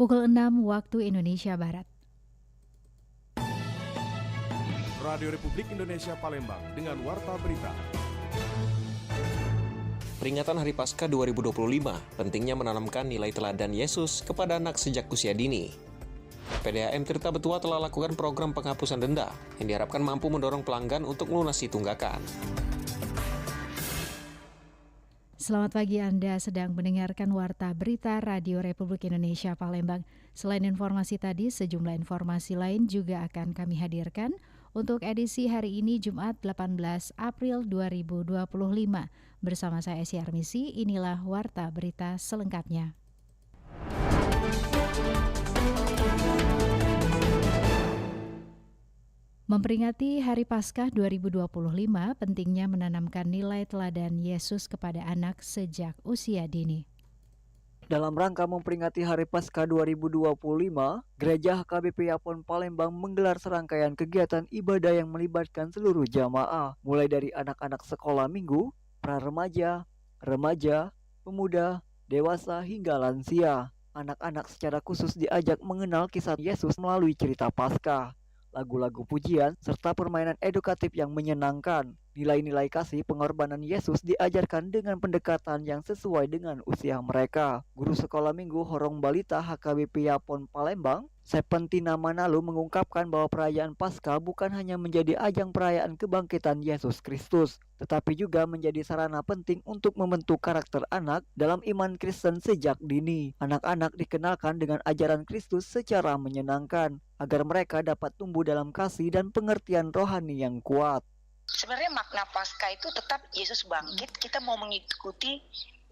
pukul 6 waktu Indonesia Barat. Radio Republik Indonesia Palembang dengan Warta Berita. Peringatan Hari Paskah 2025, pentingnya menanamkan nilai teladan Yesus kepada anak sejak usia dini. PDAM Tirta Betua telah lakukan program penghapusan denda yang diharapkan mampu mendorong pelanggan untuk melunasi tunggakan. Selamat pagi, Anda sedang mendengarkan Warta Berita Radio Republik Indonesia Palembang. Selain informasi tadi, sejumlah informasi lain juga akan kami hadirkan untuk edisi hari ini Jumat 18 April 2025. Bersama saya Esi Armisi, inilah Warta Berita selengkapnya. Memperingati Hari Paskah 2025, pentingnya menanamkan nilai teladan Yesus kepada anak sejak usia dini. Dalam rangka memperingati Hari Paskah 2025, Gereja HKBP Yapon Palembang menggelar serangkaian kegiatan ibadah yang melibatkan seluruh jamaah, mulai dari anak-anak sekolah minggu, pra-remaja, remaja, pemuda, dewasa hingga lansia. Anak-anak secara khusus diajak mengenal kisah Yesus melalui cerita Paskah, lagu-lagu pujian, serta permainan edukatif yang menyenangkan. Nilai-nilai kasih pengorbanan Yesus diajarkan dengan pendekatan yang sesuai dengan usia mereka. Guru sekolah minggu Horong Balita HKBP Yapon Palembang, Sepentina Manalu mengungkapkan bahwa perayaan Paskah bukan hanya menjadi ajang perayaan kebangkitan Yesus Kristus, tetapi juga menjadi sarana penting untuk membentuk karakter anak dalam iman Kristen sejak dini. Anak-anak dikenalkan dengan ajaran Kristus secara menyenangkan, agar mereka dapat tumbuh dalam kasih dan pengertian rohani yang kuat. Sebenarnya makna Paskah itu tetap Yesus bangkit, kita mau mengikuti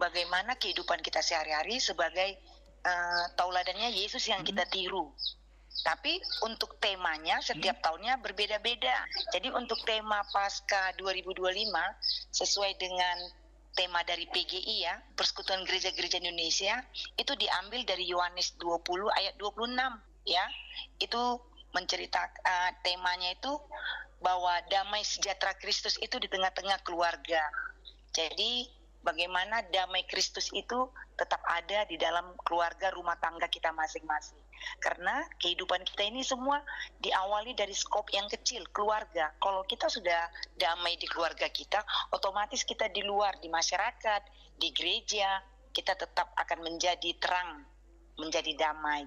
bagaimana kehidupan kita sehari-hari sebagai tauladannya Yesus yang kita tiru. Tapi untuk temanya setiap tahunnya berbeda-beda. Jadi untuk tema Paskah 2025 sesuai dengan tema dari PGI ya, Persekutuan Gereja-Gereja Indonesia, itu diambil dari Yohanes 20 ayat 26 ya. Itu menceritakan temanya itu bahwa damai sejahtera Kristus itu di tengah-tengah keluarga. Jadi bagaimana damai Kristus itu tetap ada di dalam keluarga rumah tangga kita masing-masing. Karena kehidupan kita ini semua diawali dari skop yang kecil, keluarga. Kalau kita sudah damai di keluarga kita, otomatis kita di luar, di masyarakat, di gereja, kita tetap akan menjadi terang, menjadi damai.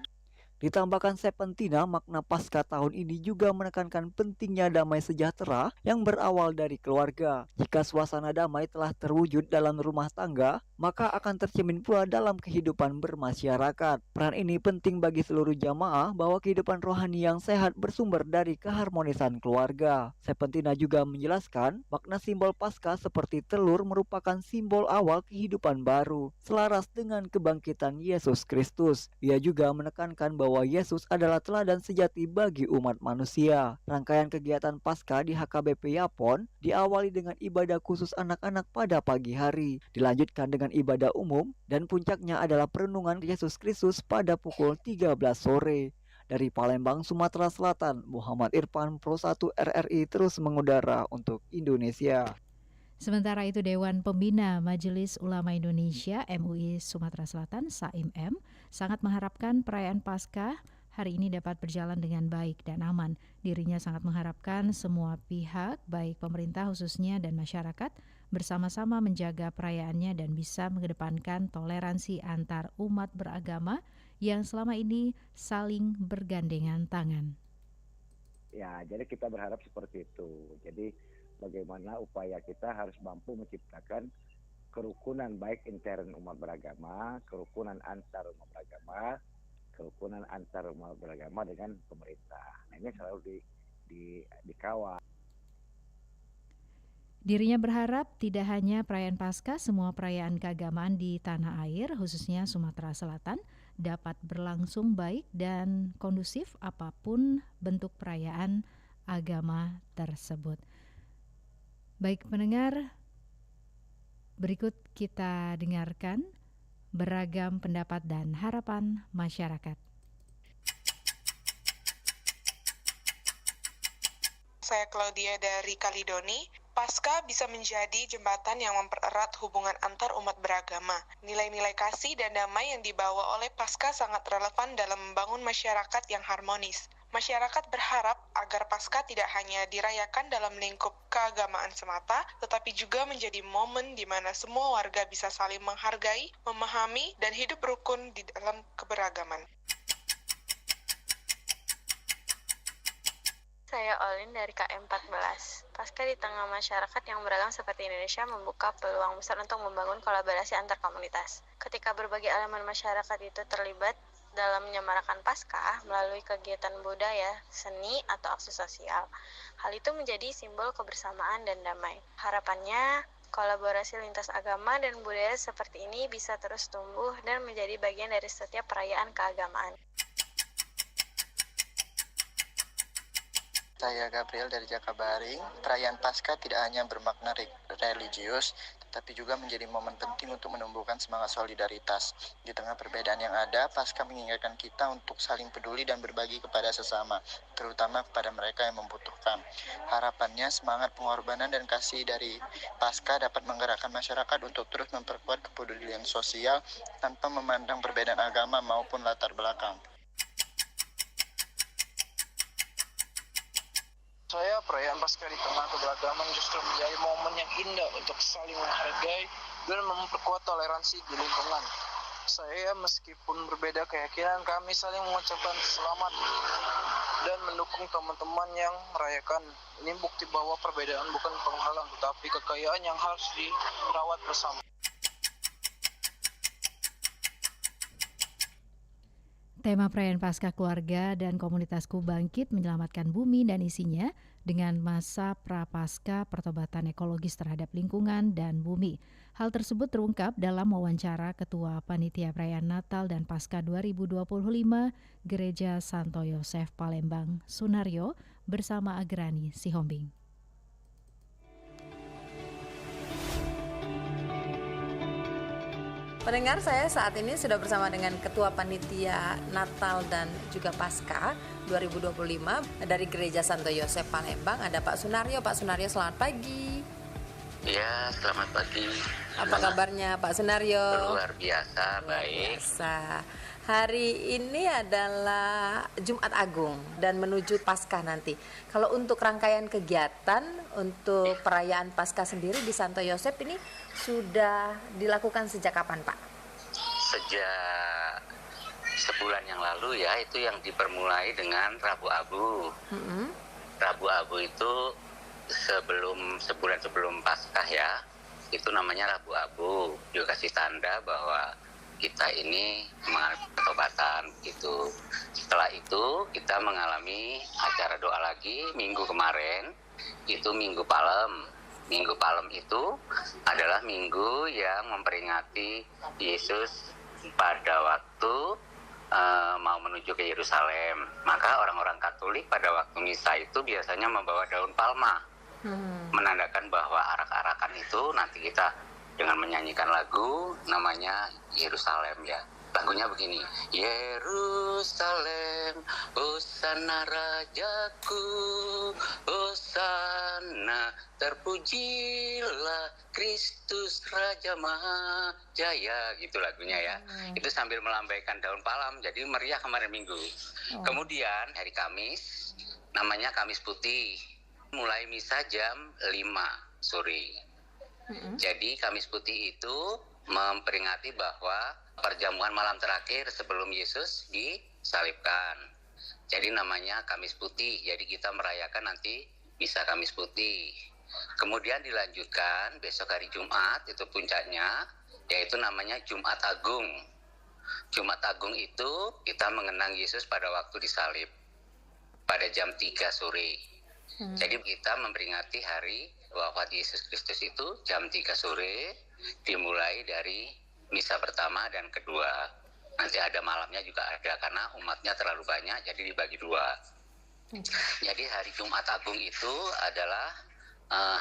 Ditambahkan Sepentina, makna Paskah tahun ini juga menekankan pentingnya damai sejahtera yang berawal dari keluarga. Jika suasana damai telah terwujud dalam rumah tangga, maka akan tercermin pula dalam kehidupan bermasyarakat. Peran ini penting bagi seluruh jamaah bahwa kehidupan rohani yang sehat bersumber dari keharmonisan keluarga. Sepentina juga menjelaskan makna simbol Paskah seperti telur merupakan simbol awal kehidupan baru, selaras dengan kebangkitan Yesus Kristus. Ia juga menekankan bahwa Yesus adalah teladan sejati bagi umat manusia. Rangkaian kegiatan Paskah di HKBP Yapon diawali dengan ibadah khusus anak-anak pada pagi hari, dilanjutkan dengan ibadah umum, dan puncaknya adalah perenungan Yesus Kristus pada pukul 13 sore. Dari Palembang, Sumatera Selatan, Muhammad Irfan, Pro 1 RRI terus mengudara untuk Indonesia. Sementara itu, Dewan Pembina Majelis Ulama Indonesia MUI Sumatera Selatan (SAIMM) sangat mengharapkan perayaan Paskah hari ini dapat berjalan dengan baik dan aman. Dirinya sangat mengharapkan semua pihak, baik pemerintah khususnya dan masyarakat, bersama-sama menjaga perayaannya dan bisa mengedepankan toleransi antar umat beragama yang selama ini saling bergandengan tangan. Ya, jadi kita berharap seperti itu. Jadi bagaimana upaya kita harus mampu menciptakan kerukunan baik intern umat beragama, kerukunan antar umat beragama, kerukunan antar umat beragama dengan pemerintah. Nah, ini selalu dikawal. Dirinya berharap tidak hanya perayaan Paskah, semua perayaan keagamaan di tanah air, khususnya Sumatera Selatan, dapat berlangsung baik dan kondusif apapun bentuk perayaan agama tersebut. Baik pendengar, berikut kita dengarkan beragam pendapat dan harapan masyarakat. Saya Claudia dari Kalidoni. Paskah bisa menjadi jembatan yang mempererat hubungan antar umat beragama. Nilai-nilai kasih dan damai yang dibawa oleh Paskah sangat relevan dalam membangun masyarakat yang harmonis. Masyarakat berharap agar Paskah tidak hanya dirayakan dalam lingkup keagamaan semata, tetapi juga menjadi momen di mana semua warga bisa saling menghargai, memahami, dan hidup rukun di dalam keberagaman. Saya Olin dari KM14. Paskah di tengah masyarakat yang beragam seperti Indonesia membuka peluang besar untuk membangun kolaborasi antar komunitas. Ketika berbagai elemen masyarakat itu terlibat dalam menyemarakan Paskah melalui kegiatan budaya, seni, atau aksi sosial, hal itu menjadi simbol kebersamaan dan damai. Harapannya, kolaborasi lintas agama dan budaya seperti ini bisa terus tumbuh dan menjadi bagian dari setiap perayaan keagamaan. Saya Gabriel dari Jakabaring. Perayaan Paskah tidak hanya bermakna religius, tetapi juga menjadi momen penting untuk menumbuhkan semangat solidaritas. Di tengah perbedaan yang ada, Paskah mengingatkan kita untuk saling peduli dan berbagi kepada sesama, terutama kepada mereka yang membutuhkan. Harapannya, semangat pengorbanan dan kasih dari Paskah dapat menggerakkan masyarakat untuk terus memperkuat kepedulian sosial tanpa memandang perbedaan agama maupun latar belakang. Saya perayaan Paskah di tengah keberagaman justru menjadi momen yang indah untuk saling menghargai dan memperkuat toleransi di lingkungan. Saya meskipun berbeda keyakinan, kami saling mengucapkan selamat dan mendukung teman-teman yang merayakan. Ini bukti bahwa perbedaan bukan penghalang, tetapi kekayaan yang harus dirawat bersama. Tema perayaan Paskah keluarga dan komunitasku bangkit menyelamatkan bumi dan isinya dengan masa prapaskah pertobatan ekologis terhadap lingkungan dan bumi. Hal tersebut terungkap dalam wawancara Ketua Panitia Perayaan Natal dan Paskah 2025 Gereja Santo Yosef Palembang, Sunaryo, bersama Agrani Sihombing. Pendengar, saya saat ini sudah bersama dengan Ketua Panitia Natal dan juga Paskah 2025 dari Gereja Santo Yosef Palembang. Ada Pak Sunaryo. Pak Sunaryo, selamat pagi. Ya, selamat pagi. Apa kabarnya Pak Sunaryo? Luar biasa, baik. Biasa. Hari ini adalah Jumat Agung dan menuju Paskah nanti. Kalau untuk rangkaian kegiatan untuk perayaan Paskah sendiri di Santo Yosef ini sudah dilakukan sejak kapan, Pak? Sejak sebulan yang lalu ya, itu yang dipermulai dengan Rabu Abu. Rabu Abu itu sebulan sebelum Paskah ya, itu namanya Rabu Abu. Juga kasih tanda bahwa kita ini mengalami pertobatan gitu. Setelah itu kita mengalami acara doa lagi minggu kemarin, itu Minggu Palem. Minggu Palem itu adalah minggu yang memperingati Yesus pada waktu mau menuju ke Yerusalem. Maka orang-orang Katolik pada waktu misa itu biasanya membawa daun palma, menandakan bahwa arak-arakan itu nanti kita dengan menyanyikan lagu namanya Yerusalem ya. Lagunya begini, Yerusalem, Hosana Rajaku, Hosana, terpujilah Kristus Raja Maha Jaya, gitu lagunya ya. Itu sambil melambaikan daun palem, jadi meriah kemarin minggu. Kemudian hari Kamis, namanya Kamis Putih, mulai misa jam 5 sore. Jadi Kamis Putih itu memperingati bahwa perjamuan malam terakhir sebelum Yesus disalibkan. Jadi namanya Kamis Putih. Jadi kita merayakan nanti misa Kamis Putih. Kemudian dilanjutkan besok hari Jumat, itu puncaknya, yaitu namanya Jumat Agung. Jumat Agung itu kita mengenang Yesus pada waktu disalib pada jam 3 sore. Jadi kita memperingati hari wafat Yesus Kristus itu jam 3 sore, dimulai dari misa pertama dan kedua. Nanti ada malamnya juga ada, karena umatnya terlalu banyak, jadi dibagi 2. Jadi hari Jumat Agung itu adalah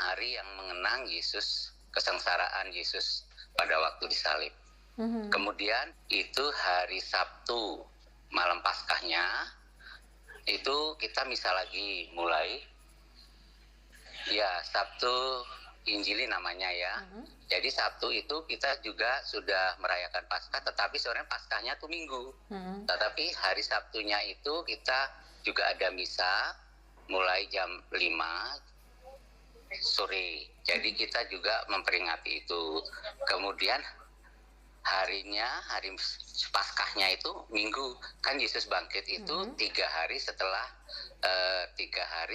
hari yang mengenang Yesus, kesengsaraan Yesus pada waktu disalib. Kemudian itu hari Sabtu, malam Paskahnya, itu kita misa lagi mulai Ya, Sabtu Injili namanya ya. Jadi Sabtu itu kita juga sudah merayakan Paskah, tetapi sebenarnya Paskahnya tuh Minggu. Tetapi hari Sabtunya itu kita juga ada misa mulai jam 5 sore. Jadi kita juga memperingati itu. Kemudian hari Paskahnya itu Minggu. Kan Yesus bangkit itu 3 hari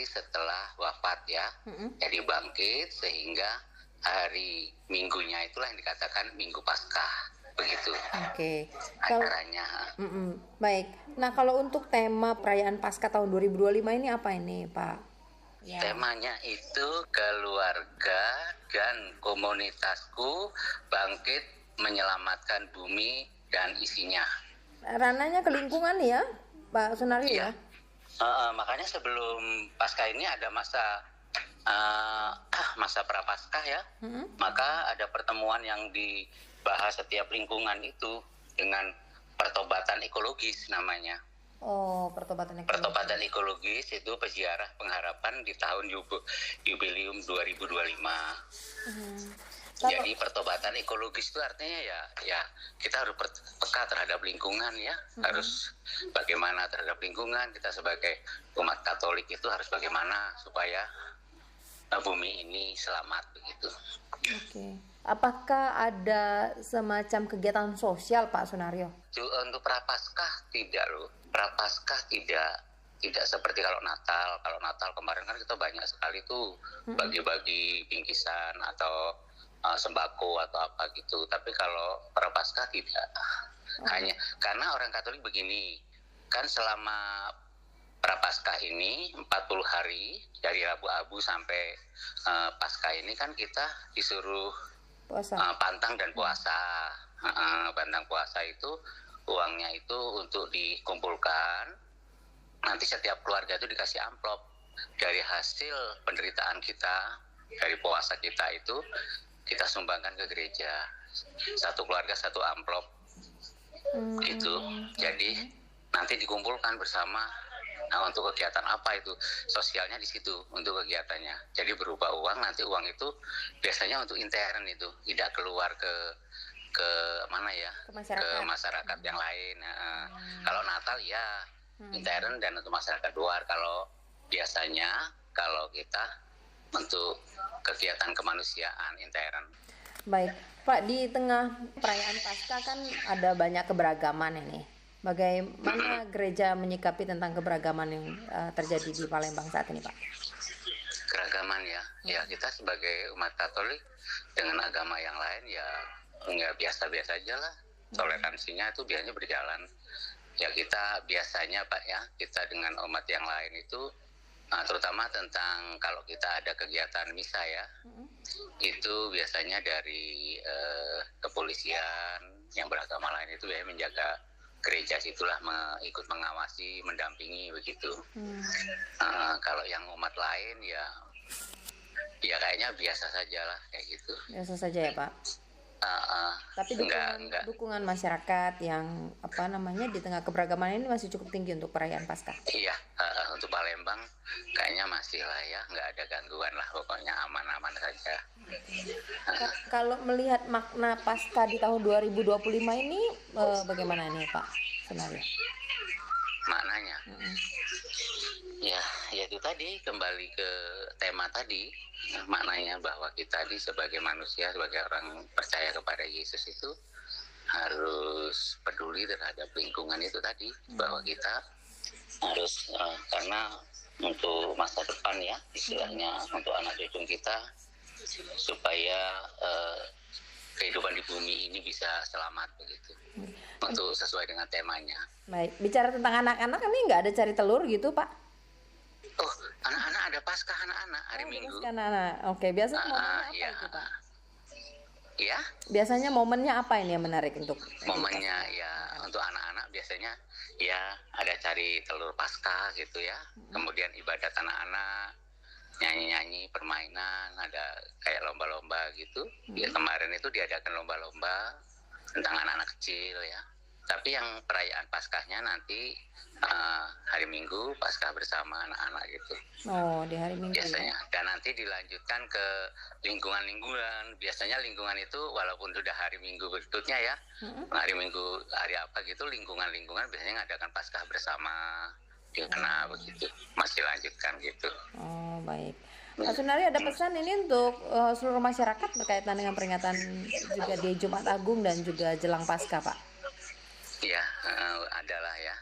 setelah wafat ya. Jadi bangkit sehingga hari Minggunya itulah yang dikatakan Minggu Paskah. Begitu. Oke. Acaranya. Baik. Nah, kalau untuk tema perayaan Paskah tahun 2025 ini apa ini, Pak? Ya. Temanya itu keluarga dan komunitasku bangkit menyelamatkan bumi dan isinya. Ranahnya ke lingkungan ya, Pak Sunario ya? Makanya sebelum Paskah ini ada masa prapaskah ya. Maka ada pertemuan yang dibahas setiap lingkungan itu dengan pertobatan ekologis namanya. Oh, pertobatan ekologis. Pertobatan ekologis itu peziarah pengharapan di tahun jubileum 2025. Jadi pertobatan ekologis itu artinya ya kita harus peka terhadap lingkungan ya. Harus bagaimana terhadap lingkungan, kita sebagai umat Katolik itu harus bagaimana supaya bumi ini selamat begitu. Oke. Apakah ada semacam kegiatan sosial, Pak Sunario? Untuk Prapaskah tidak loh. Prapaskah tidak seperti kalau Natal. Kalau Natal kemarin kan kita banyak sekali tuh bagi-bagi bingkisan atau sembako atau apa gitu. Tapi kalau Prapaskah tidak. Hanya karena orang Katolik begini, kan selama Prapaskah ini 40 hari dari Rabu Abu sampai Paskah ini kan kita disuruh pantang dan puasa. Pantang puasa itu uangnya itu untuk dikumpulkan. Nanti setiap keluarga itu dikasih amplop dari hasil penderitaan kita, dari puasa kita itu kita sumbangkan ke gereja. Satu keluarga satu amplop gitu. Jadi nanti dikumpulkan bersama. Nah, untuk kegiatan apa itu? Sosialnya di situ untuk kegiatannya. Jadi berupa uang, nanti uang itu biasanya untuk intern itu, tidak keluar ke mana ya? Ke masyarakat yang lain. Kalau Natal ya intern dan untuk masyarakat luar. Kalau biasanya kalau kita untuk kegiatan kemanusiaan intern. Baik, Pak, di tengah perayaan Paskah kan ada banyak keberagaman ini. Bagaimana gereja menyikapi tentang keberagaman yang terjadi di Palembang saat ini, Pak? Keragaman ya kita sebagai umat Katolik dengan agama yang lain ya nggak biasa-biasa aja lah. Toleransinya itu biasanya berjalan. Ya kita biasanya Pak ya, kita dengan umat yang lain itu terutama tentang kalau kita ada kegiatan misa ya, itu biasanya dari kepolisian yang beragama lain itu ya menjaga gereja situlah ikut mengawasi, mendampingi begitu. Kalau yang umat lain ya kayaknya biasa saja lah kayak gitu. Biasa saja ya Pak. Tapi dukungan masyarakat yang di tengah keberagaman ini masih cukup tinggi untuk perayaan Paskah. Iya, untuk Palembang kayaknya masih lah ya, nggak ada gangguan lah, pokoknya aman-aman saja. Kalau melihat makna Paskah di tahun 2025 ini bagaimana nih Pak sebenarnya? Maknanya? Ya itu tadi kembali ke tema tadi. Maknanya bahwa kita sebagai manusia, sebagai orang percaya kepada Yesus itu harus peduli terhadap lingkungan itu tadi, bahwa kita harus karena untuk masa depan ya, istilahnya untuk anak cucu kita supaya kehidupan di bumi ini bisa selamat begitu. Untuk sesuai dengan temanya. Baik, bicara tentang anak-anak ini nggak ada cari telur gitu Pak? Oh, anak-anak ada Paskah anak-anak hari Minggu. Anak-anak. Oke, biasanya momennya apa itu Pak? Ya. Biasanya momennya apa ini yang menarik untuk? Momennya ya untuk anak-anak biasanya ya ada cari telur Paskah gitu ya. Kemudian ibadat anak-anak, nyanyi-nyanyi, permainan, ada kayak lomba-lomba gitu. Ya kemarin itu diadakan lomba-lomba tentang anak-anak kecil ya. Tapi yang perayaan Paskahnya nanti hari Minggu Paskah bersama anak-anak gitu. Oh, di hari Minggu biasanya. ya? Dan nanti dilanjutkan ke lingkungan-lingkungan. Biasanya lingkungan itu walaupun sudah hari Minggu berikutnya ya, hari Minggu hari apa gitu, lingkungan-lingkungan biasanya ngadakan Paskah bersama di mana begitu. Masih lanjutkan gitu. Oh, baik. Pak Sunari, ada pesan ini untuk seluruh masyarakat berkaitan dengan peringatan juga di Jumat Agung dan juga jelang Paskah, Pak? Ya, adalah ya.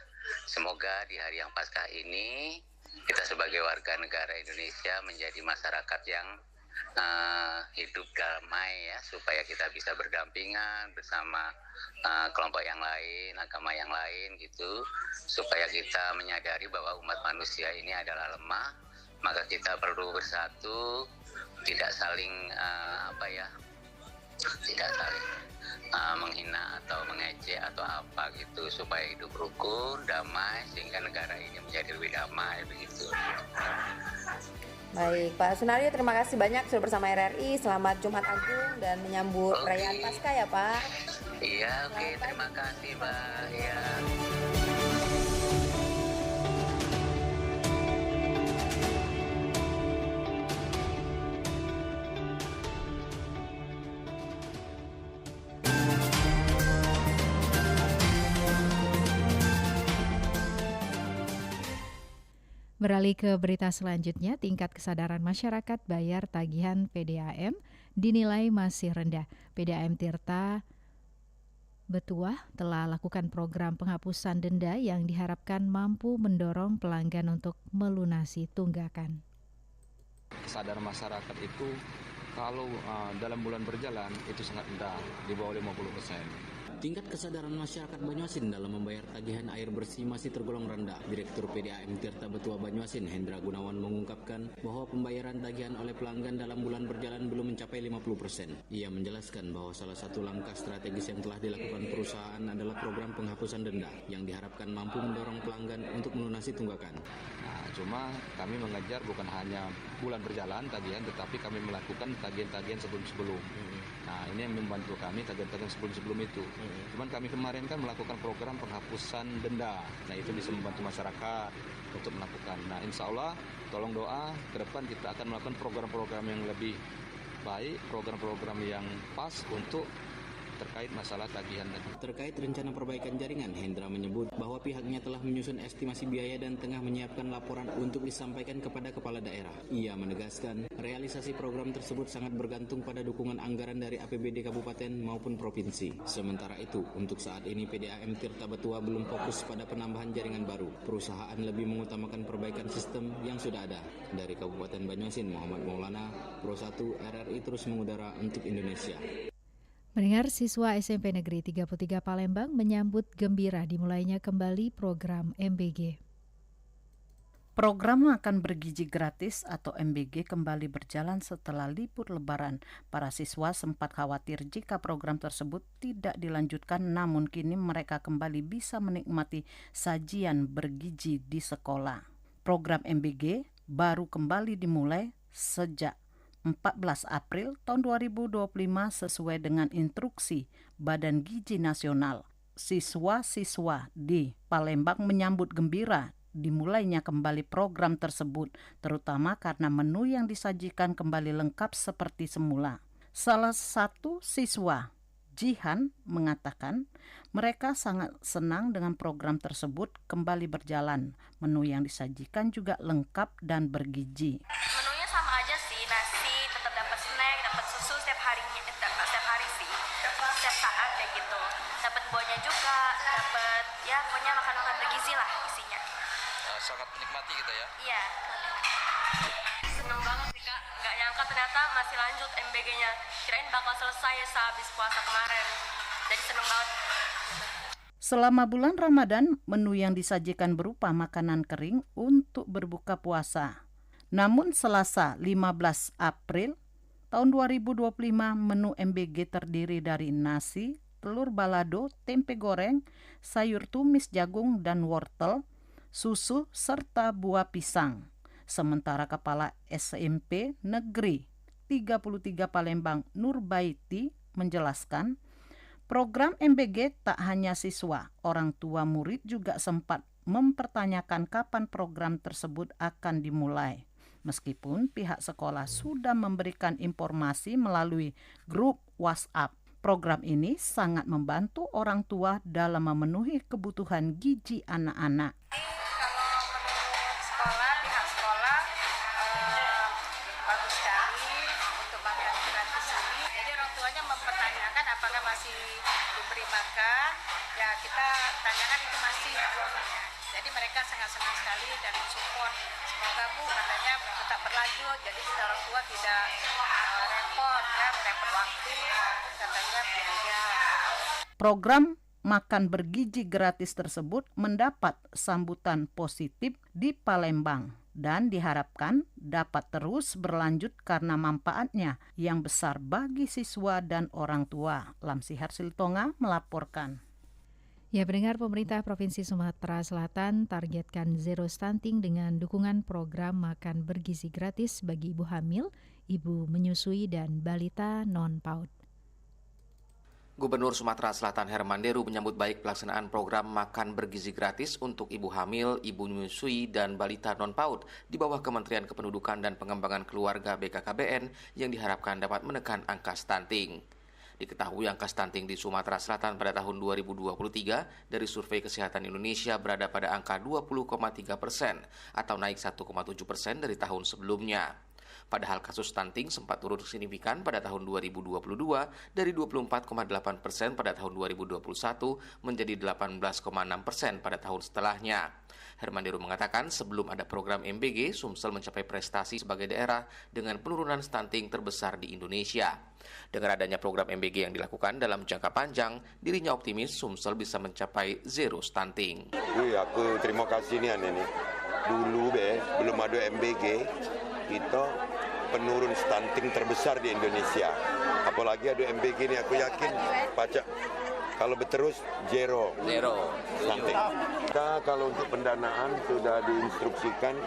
Semoga di hari yang Paskah ini kita sebagai warga negara Indonesia menjadi masyarakat yang hidup damai ya, supaya kita bisa berdampingan bersama kelompok yang lain, agama yang lain gitu, supaya kita menyadari bahwa umat manusia ini adalah lemah, maka kita perlu bersatu, tidak saling tidak saling menghina atau mengejek atau apa gitu, supaya hidup rukun, damai, sehingga negara ini menjadi lebih damai begitu. Baik, Pak Sunario, terima kasih banyak sudah bersama RRI. Selamat Jumat Agung dan menyambut perayaan Paskah ya, Pak. Iya, oke, terima kasih, Mbak. Ya. Beralih ke berita selanjutnya, tingkat kesadaran masyarakat bayar tagihan PDAM dinilai masih rendah. PDAM Tirta Betuah telah lakukan program penghapusan denda yang diharapkan mampu mendorong pelanggan untuk melunasi tunggakan. Kesadaran masyarakat itu kalau dalam bulan berjalan itu sangat rendah, di bawah 50%. Tingkat kesadaran masyarakat Banyuasin dalam membayar tagihan air bersih masih tergolong rendah. Direktur PDAM Tirta Betua Banyuasin, Hendra Gunawan, mengungkapkan bahwa pembayaran tagihan oleh pelanggan dalam bulan berjalan belum mencapai 50%. Ia menjelaskan bahwa salah satu langkah strategis yang telah dilakukan perusahaan adalah program penghapusan denda yang diharapkan mampu mendorong pelanggan untuk melunasi tunggakan. Nah, cuma kami mengejar bukan hanya bulan berjalan tagihan, tetapi kami melakukan tagihan-tagihan sebelum-sebelum. Nah, ini yang membantu kami tagihan-tagihan sebelum-sebelum itu. Cuman kami kemarin kan melakukan program penghapusan denda. Nah, itu bisa membantu masyarakat untuk melakukan. Nah, insya Allah tolong doa ke depan kita akan melakukan program-program yang lebih baik, program-program yang pas untuk terkait masalah tagihan tadi. Terkait rencana perbaikan jaringan, Hendra menyebut bahwa pihaknya telah menyusun estimasi biaya dan tengah menyiapkan laporan untuk disampaikan kepada kepala daerah. Ia menegaskan, realisasi program tersebut sangat bergantung pada dukungan anggaran dari APBD kabupaten maupun provinsi. Sementara itu, untuk saat ini PDAM Tirta Betua belum fokus pada penambahan jaringan baru. Perusahaan lebih mengutamakan perbaikan sistem yang sudah ada. Dari Kabupaten Banyuasin, Muhammad Maulana, Pro 1 RRI terus mengudara untuk Indonesia. Mendengar, siswa SMP Negeri 33 Palembang menyambut gembira dimulainya kembali program MBG. Program Makan Bergizi Gratis atau MBG kembali berjalan setelah libur Lebaran. Para siswa sempat khawatir jika program tersebut tidak dilanjutkan, namun kini mereka kembali bisa menikmati sajian bergizi di sekolah. Program MBG baru kembali dimulai sejak 14 April tahun 2025 sesuai dengan instruksi Badan Gizi Nasional. Siswa-siswa di Palembang menyambut gembira dimulainya kembali program tersebut, terutama karena menu yang disajikan kembali lengkap seperti semula. Salah satu siswa, Jihan, mengatakan mereka sangat senang dengan program tersebut kembali berjalan. Menu yang disajikan juga lengkap dan bergizi. Menunya sama aja sih, nasi, tetap dapat snack, dapat susu setiap harinya, setiap hari sih, setiap saat kayak gitu. Dapat buahnya juga, dapat ya pokoknya makan-makan bergizi lah isinya. Sangat menikmati gitu ya? Iya. Seneng banget sih Kak, nggak nyangka ternyata masih lanjut MBG-nya. Kirain bakal selesai sehabis puasa kemarin. Jadi seneng banget. Selama bulan Ramadan, menu yang disajikan berupa makanan kering untuk berbuka puasa. Namun Selasa 15 April tahun 2025, menu MBG terdiri dari nasi, telur balado, tempe goreng, sayur tumis jagung dan wortel, susu, serta buah pisang. Sementara Kepala SMP Negeri 33 Palembang Nurbaiti menjelaskan, Program MBG tak hanya siswa, orang tua murid juga sempat mempertanyakan kapan program tersebut akan dimulai. Meskipun pihak sekolah sudah memberikan informasi melalui grup WhatsApp, program ini sangat membantu orang tua dalam memenuhi kebutuhan gizi anak-anak. Pihak sekolah bagus sekali untuk makan gratis ini. Jadi orang tuanya mempertanyakan apakah masih diberi makan. Ya kita tanyakan itu masih. Jadi mereka sangat senang sekali dan support. Semoga Bu katanya tetap berlanjut. Jadi kita orang tua tidak repot waktu katanya biaya. Program makan bergizi gratis tersebut mendapat sambutan positif di Palembang dan diharapkan dapat terus berlanjut karena manfaatnya yang besar bagi siswa dan orang tua. Lamsihar Siltonga melaporkan. Ya, pendengar, pemerintah Provinsi Sumatera Selatan targetkan zero stunting dengan dukungan program makan bergizi gratis bagi ibu hamil, ibu menyusui, dan balita non-PAUD. Gubernur Sumatera Selatan Herman Deru menyambut baik pelaksanaan program makan bergizi gratis untuk ibu hamil, ibu menyusui, dan balita non-PAUD di bawah Kementerian Kependudukan dan Pengembangan Keluarga BKKBN yang diharapkan dapat menekan angka stunting. Diketahui angka stunting di Sumatera Selatan pada tahun 2023 dari Survei Kesehatan Indonesia berada pada angka 20,3% atau naik 1,7% dari tahun sebelumnya. Padahal kasus stunting sempat turun signifikan pada tahun 2022 dari 24,8% pada tahun 2021 menjadi 18,6% pada tahun setelahnya. Herman Deru mengatakan sebelum ada program MBG, Sumsel mencapai prestasi sebagai daerah dengan penurunan stunting terbesar di Indonesia. Dengan adanya program MBG yang dilakukan dalam jangka panjang, dirinya optimis Sumsel bisa mencapai zero stunting. Aku terima kasih nih ini. Dulu belum ada MBG, kita penurun stunting terbesar di Indonesia. Apalagi ada MBG ini, aku yakin pajak kalau berterus zero stunting. Kita kalau untuk pendanaan sudah diinstruksikan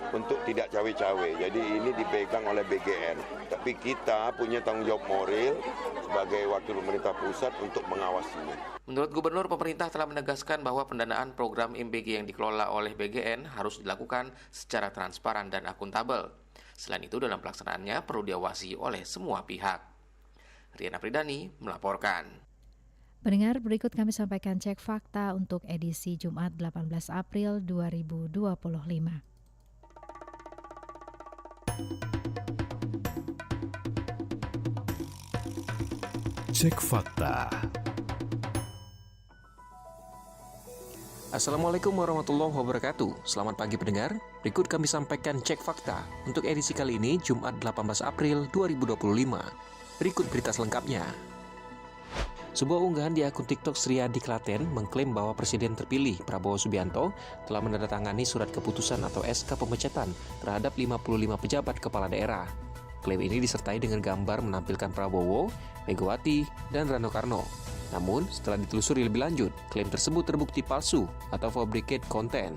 untuk tidak cawe-cawe. Jadi ini dipegang oleh BGN. Tapi kita punya tanggung jawab moral sebagai wakil pemerintah pusat untuk mengawasinya. Menurut Gubernur, pemerintah telah menegaskan bahwa pendanaan program MBG yang dikelola oleh BGN harus dilakukan secara transparan dan akuntabel. Selain itu, dalam pelaksanaannya perlu diawasi oleh semua pihak. Riana Pridani melaporkan. Pendengar, berikut kami sampaikan cek fakta untuk edisi Jumat 18 April 2025. Cek fakta. Assalamualaikum warahmatullahi wabarakatuh. Selamat pagi pendengar. Berikut kami sampaikan cek fakta untuk edisi kali ini Jumat 18 April 2025. Berikut berita selengkapnya. Sebuah unggahan di akun TikTok Sriadi Klaten mengklaim bahwa Presiden terpilih Prabowo Subianto telah menandatangani surat keputusan atau SK pemecatan terhadap 55 pejabat kepala daerah. Klaim ini disertai dengan gambar menampilkan Prabowo, Megawati, dan Rano Karno. Namun, setelah ditelusuri lebih lanjut, klaim tersebut terbukti palsu atau fabricate content.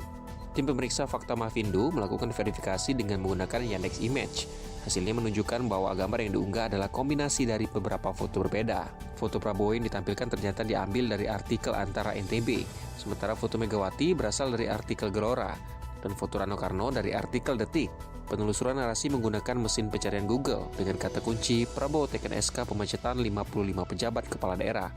Tim pemeriksa fakta Mavindo melakukan verifikasi dengan menggunakan Yandex Image. Hasilnya menunjukkan bahwa gambar yang diunggah adalah kombinasi dari beberapa foto berbeda. Foto Prabowo yang ditampilkan ternyata diambil dari artikel Antara NTB, sementara foto Megawati berasal dari artikel Gelora, dan foto Rano Karno dari artikel Detik. Penelusuran narasi menggunakan mesin pencarian Google dengan kata kunci Prabowo teken SK pemecatan 55 pejabat kepala daerah,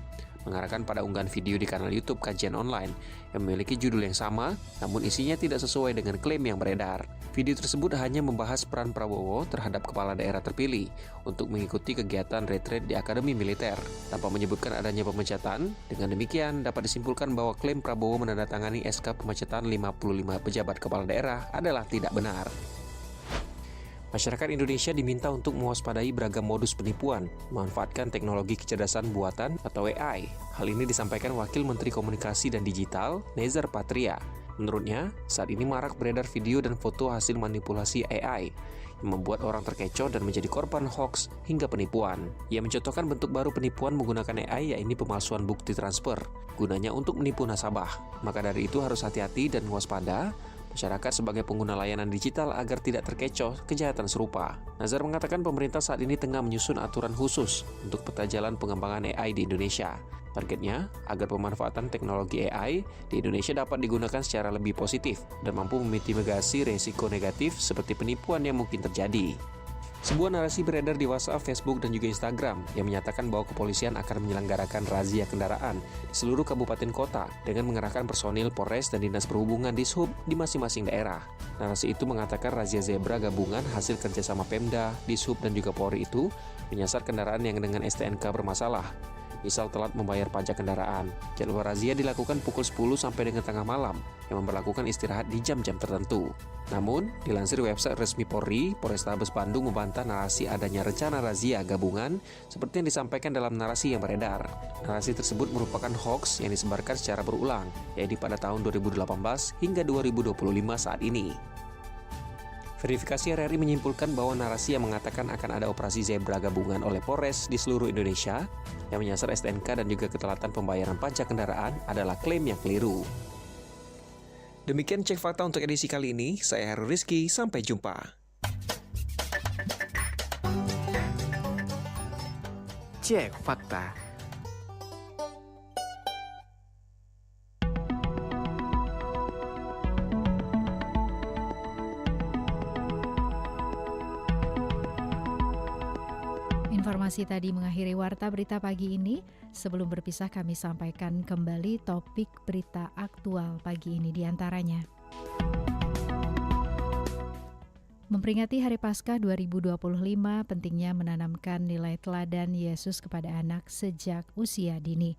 mengarahkan pada unggahan video di kanal YouTube Kajian Online yang memiliki judul yang sama, namun isinya tidak sesuai dengan klaim yang beredar. Video tersebut hanya membahas peran Prabowo terhadap kepala daerah terpilih untuk mengikuti kegiatan retreat di Akademi Militer, tanpa menyebutkan adanya pemecatan. Dengan demikian, dapat disimpulkan bahwa klaim Prabowo menandatangani SK pemecatan 55 pejabat kepala daerah adalah tidak benar. Masyarakat Indonesia diminta untuk mewaspadai beragam modus penipuan, memanfaatkan teknologi kecerdasan buatan atau AI. Hal ini disampaikan Wakil Menteri Komunikasi dan Digital, Nezar Patria. Menurutnya, saat ini marak beredar video dan foto hasil manipulasi AI yang membuat orang terkecoh dan menjadi korban hoax hingga penipuan. Ia mencontohkan bentuk baru penipuan menggunakan AI, yaitu pemalsuan bukti transfer, gunanya untuk menipu nasabah. Maka dari itu harus hati-hati dan waspada masyarakat sebagai pengguna layanan digital agar tidak terkecoh kejahatan serupa. Nazar mengatakan pemerintah saat ini tengah menyusun aturan khusus untuk peta jalan pengembangan AI di Indonesia. Targetnya, agar pemanfaatan teknologi AI di Indonesia dapat digunakan secara lebih positif dan mampu memitigasi resiko negatif seperti penipuan yang mungkin terjadi. Sebuah narasi beredar di WhatsApp, Facebook, dan juga Instagram yang menyatakan bahwa kepolisian akan menyelenggarakan razia kendaraan di seluruh kabupaten kota dengan mengerahkan personil Polres dan Dinas Perhubungan Dishub di masing-masing daerah. Narasi itu mengatakan razia zebra gabungan hasil kerjasama Pemda, Dishub, dan juga Polri itu menyasar kendaraan yang dengan STNK bermasalah. Misal telat membayar pajak kendaraan. Jadwal razia dilakukan pukul 10 sampai dengan tengah malam yang memberlakukan istirahat di jam-jam tertentu. Namun, dilansir website resmi Polri, Polrestabes Bandung membantah narasi adanya rencana razia gabungan seperti yang disampaikan dalam narasi yang beredar. Narasi tersebut merupakan hoaks yang disebarkan secara berulang, yaitu pada tahun 2018 hingga 2025 saat ini. Verifikasi RRI menyimpulkan bahwa narasi yang mengatakan akan ada operasi zebra gabungan oleh Polres di seluruh Indonesia yang menyasar STNK dan juga ketelatan pembayaran pajak kendaraan adalah klaim yang keliru. Demikian Cek Fakta untuk edisi kali ini. Saya Heru Rizky, sampai jumpa. Cek Fakta. Informasi tadi mengakhiri Warta Berita pagi ini. Sebelum berpisah kami sampaikan kembali topik berita aktual pagi ini diantaranya. Memperingati Hari Paskah 2025, pentingnya menanamkan nilai teladan Yesus kepada anak sejak usia dini.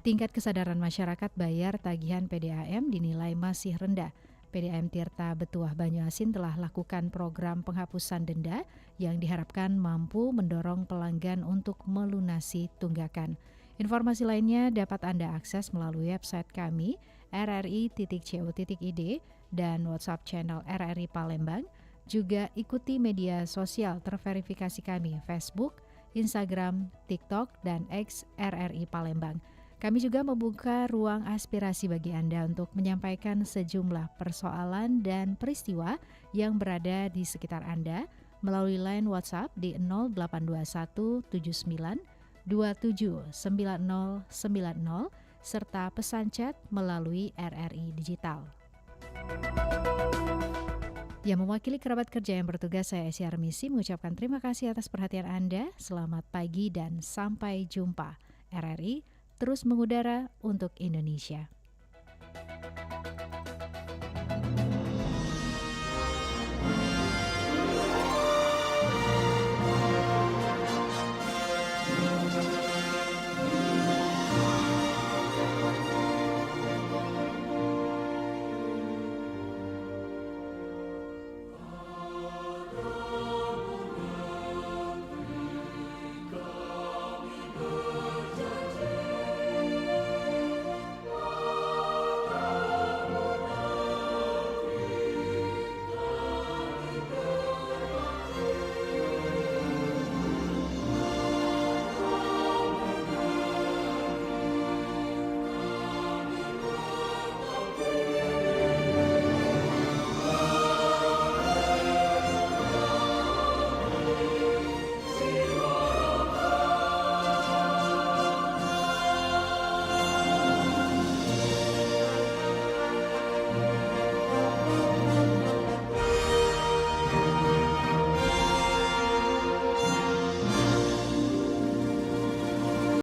Tingkat kesadaran masyarakat bayar tagihan PDAM dinilai masih rendah. PDAM Tirta Betuah Banyuasin telah lakukan program penghapusan denda yang diharapkan mampu mendorong pelanggan untuk melunasi tunggakan. Informasi lainnya dapat Anda akses melalui website kami rri.co.id dan WhatsApp channel RRI Palembang. Juga ikuti media sosial terverifikasi kami Facebook, Instagram, TikTok, dan X RRI Palembang. Kami juga membuka ruang aspirasi bagi Anda untuk menyampaikan sejumlah persoalan dan peristiwa yang berada di sekitar Anda melalui line WhatsApp di 0821 79 27 9090 serta pesan chat melalui RRI Digital. Yang mewakili kerabat kerja yang bertugas, saya Esy Armisi mengucapkan terima kasih atas perhatian Anda. Selamat pagi dan sampai jumpa. RRI terus mengudara untuk Indonesia.